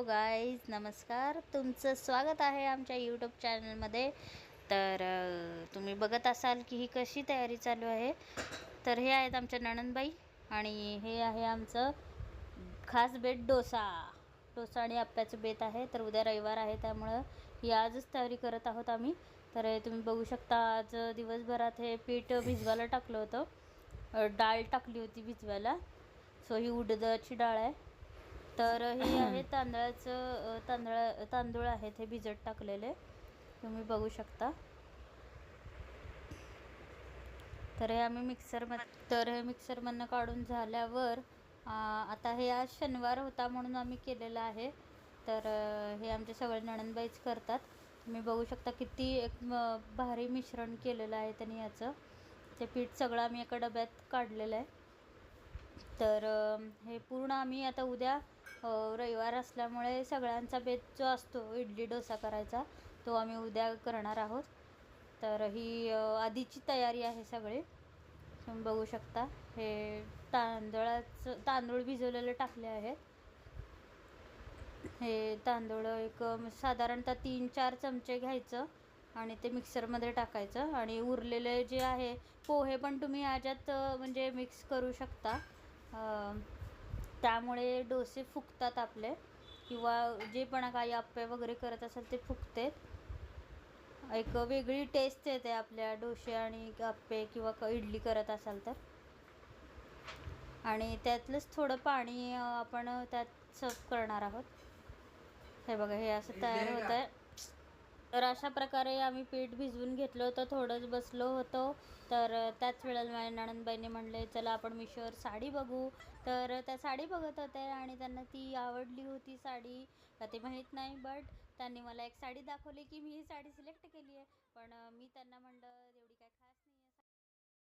Hello guys, नमस्कार. तुमचं स्वागत आहे आमच्या यूट्यूब चॅनलमध्ये. तर तुम्ही बघत असाल की ही कशी तयारी चालू आहे. तर हे आहेत आमच्या नणंदबाई आणि हे आहे आमचं खास बेत डोसा आणि आप्याचं बेत आहे. तर उद्या रविवार आहे त्यामुळं ही आजच तयारी करत आहोत आम्ही. तर तुम्ही बघू शकता, आज दिवसभरात हे पीठ भिजवायला टाकलं होतं. डाळ टाकली होती भिजवायला. सो ही उडदाची डाळ आहे. तर हे आहे तांदूळ आहेत हे भिजत टाकलेले, तुम्ही बघू शकता. तर हे आम्ही मिक्सरमधनं काढून झाल्यावर आता हे आज शनिवार होता म्हणून आम्ही केलेलं आहे. तर हे आमचे सगळे नणंदबाईच करतात. तुम्ही बघू शकता किती एक भारी मिश्रण केलेलं आहे त्यांनी. याचं ते पीठ सगळं आम्ही एका डब्यात काढलेलं आहे. तर हे पूर्ण आम्ही आता उद्या रविवार असल्यामुळे सगळ्यांचा बेत जो असतो इडली डोसा करायचा, तो आम्ही उद्या करणार आहोत. तर ही आधीची तयारी आहे सगळी. तुम्ही बघू शकता हे तांदूळ भिजवलेले टाकले आहेत. हे तांदूळ एक साधारणतः 3-4 चमचे घ्यायचं आणि ते मिक्सरमध्ये टाकायचं. आणि उरलेले जे आहे पोहे पण तुम्ही ह्याच्यात म्हणजे मिक्स करू शकता. त्यामुळे डोसे फुगतात आपले, किंवा जे पण काही आप्पे वगैरे करत असेल ते फुगते. एक वेगळी टेस्ट येते आपल्या डोसे आणि आप्पे किंवा इडली करत असाल तर. आणि त्यातलंच थोडं पाणी आपण त्यात सर्व करणार आहोत. हे बघा, हे असं तयार होत आहे. तर अशा प्रकारे आम्ही पीठ भिजवून घेतलं होतं, थोडंच बसलो होतो. तर त्याच वेळेला माझ्या नणंदबाईंनी म्हणले चला आपण मिशोवर साडी बघू. तर त्या साडी बघत होते आणि त्यांना ती आवडली होती साडी, का ते माहीत नाही. बट त्यांनी मला एक साडी दाखवली की मी ही साडी सिलेक्ट केली आहे. पण मी त्यांना म्हणलं एवढी काय खास नाही आहे